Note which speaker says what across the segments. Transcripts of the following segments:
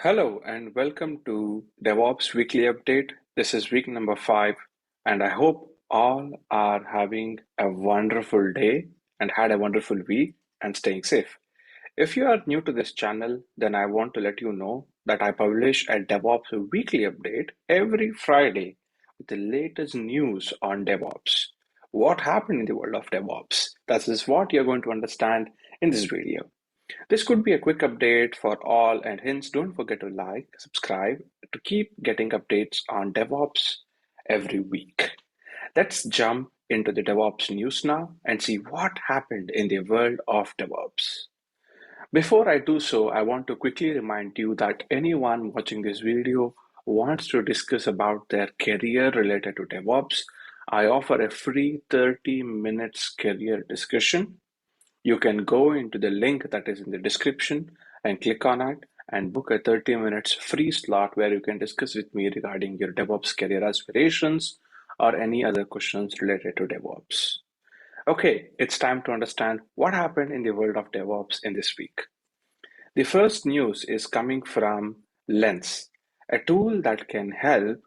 Speaker 1: Hello and welcome to DevOps Weekly Update. This is week number 5, and I hope all are having a wonderful day and had a wonderful week and staying safe. If you are new to this channel, then I want to let you know that I publish a DevOps Weekly Update every Friday with the latest news on DevOps. What happened in the world of DevOps? That is what you're going to understand in this video. This could be a quick update for all, and hence don't forget to like, subscribe to keep getting updates on DevOps every week. Let's jump into the DevOps news now and see what happened in the world of DevOps. Before I do so, I want to quickly remind you that anyone watching this video wants to discuss about their career related to DevOps. I offer a free 30 minutes career discussion. You can go into the link that is in the description and click on it and book a 30 minutes free slot where you can discuss with me regarding your DevOps career aspirations or any other questions related to DevOps. Okay, it's time to understand what happened in the world of DevOps in this week. The first news is coming from Lens, a tool that can help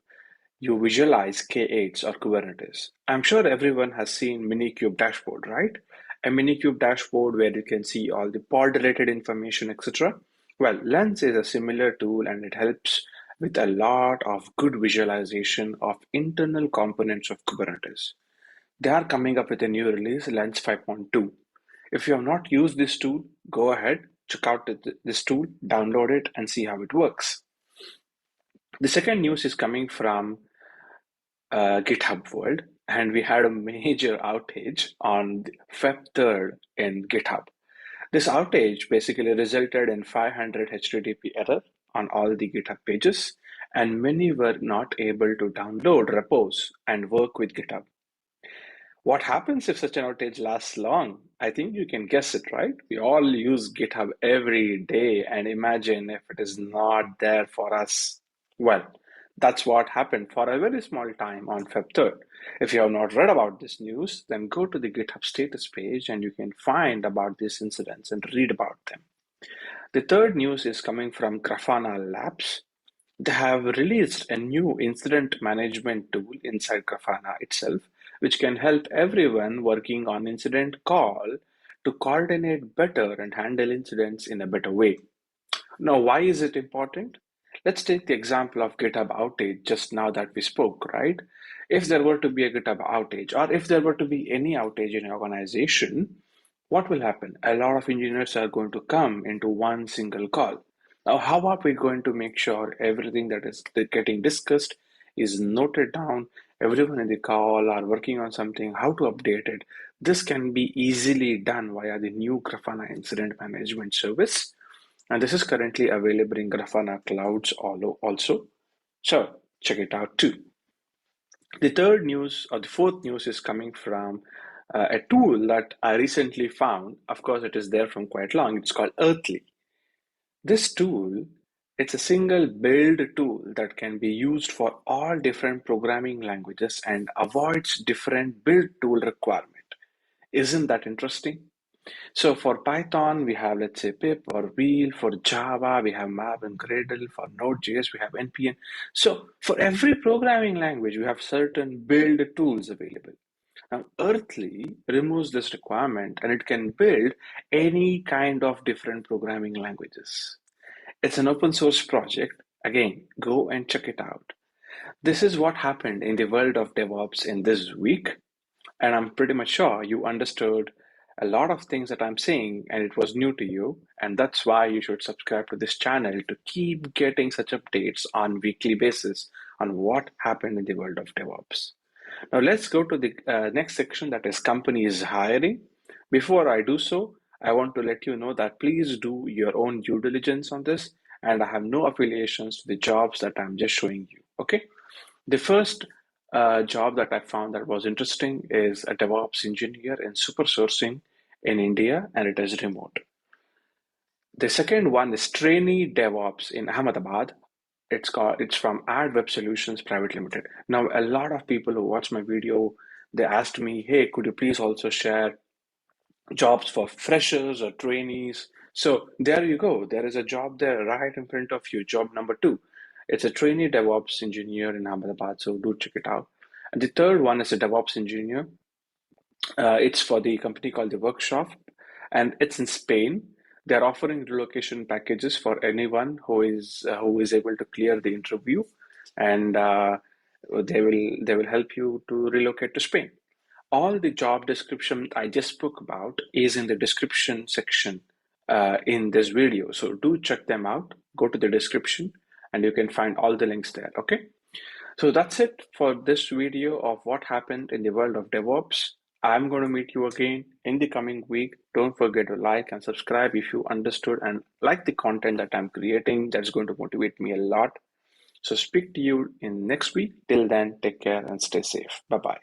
Speaker 1: you visualize K8s or Kubernetes. I'm sure everyone has seen Minikube dashboard, right? A Minikube dashboard where you can see all the pod related information, etc. Well, Lens is a similar tool and it helps with a lot of good visualization of internal components of Kubernetes. They are coming up with a new release, Lens 5.2. If you have not used this tool, go ahead, check out this tool, download it, and see how it works. The second news is coming from GitHub world, and we had a major outage on Feb 3rd in GitHub. This outage basically resulted in 500 HTTP error on all the GitHub pages, and many were not able to download repos and work with GitHub. What happens if such an outage lasts long? I think you can guess it, right? We all use GitHub every day, and imagine if it is not there for us. Well, that's what happened for a very small time on Feb 3rd. If you have not read about this news, then go to the GitHub status page and you can find about these incidents and read about them. The third news is coming from Grafana Labs. They have released a new incident management tool inside Grafana itself, which can help everyone working on incident call to coordinate better and handle incidents in a better way. Now, why is it important? Let's take the example of GitHub outage just now that we spoke, right? If there were to be a GitHub outage, or if there were to be any outage in an organization, what will happen? A lot of engineers are going to come into one single call. Now, how are we going to make sure everything that is getting discussed is noted down? Everyone in the call are working on something, how to update it. This can be easily done via the new Grafana Incident Management Service. And this is currently available in Grafana Clouds also. So check it out too. The third news or the fourth news is coming from a tool that I recently found. Of course, it is there from quite long. It's called Earthly. This tool, it's a single build tool that can be used for all different programming languages and avoids different build tool requirement. Isn't that interesting? So for Python, we have, let's say, pip or wheel. For Java, we have map and Gradle. For Node.js, we have npm. So for every programming language, we have certain build tools available. Now, Earthly removes this requirement and it can build any kind of different programming languages. It's an open source project. Again, go and check it out. This is what happened in the world of DevOps in this week. And I'm pretty much sure you understood a lot of things that I'm saying and it was new to you. And that's why you should subscribe to this channel to keep getting such updates on weekly basis on what happened in the world of DevOps. Now let's go to the next section, that is companies hiring. Before I do so, I want to let you know that please do your own due diligence on this, and I have no affiliations to the jobs that I'm just showing you. Okay. The first job that I found that was interesting is a DevOps engineer in Supersourcing in India, and it is remote. The second one is Trainee DevOps in Ahmedabad. It's from AddWeb Solutions Private Limited. Now, a lot of people who watch my video, they asked me, "Hey, could you please also share jobs for freshers or trainees. So there you go. There is a job there right in front of you. Job number two. It's a trainee DevOps engineer in Ahmedabad. So do check it out. And the third one is a DevOps engineer. It's for the company called the Workshop, and it's in Spain. They're offering relocation packages for anyone who is able to clear the interview, and they will help you to relocate to Spain. All the job description I just spoke about is in the description section in this video. So do check them out. Go to the description, and you can find all the links there. Okay. So that's it for this video of what happened in the world of DevOps. I'm going to meet you again in the coming week. Don't forget to like and subscribe if you understood and like the content that I'm creating. That's going to motivate me a lot. So speak to you in next week. Till then, take care and stay safe. Bye bye.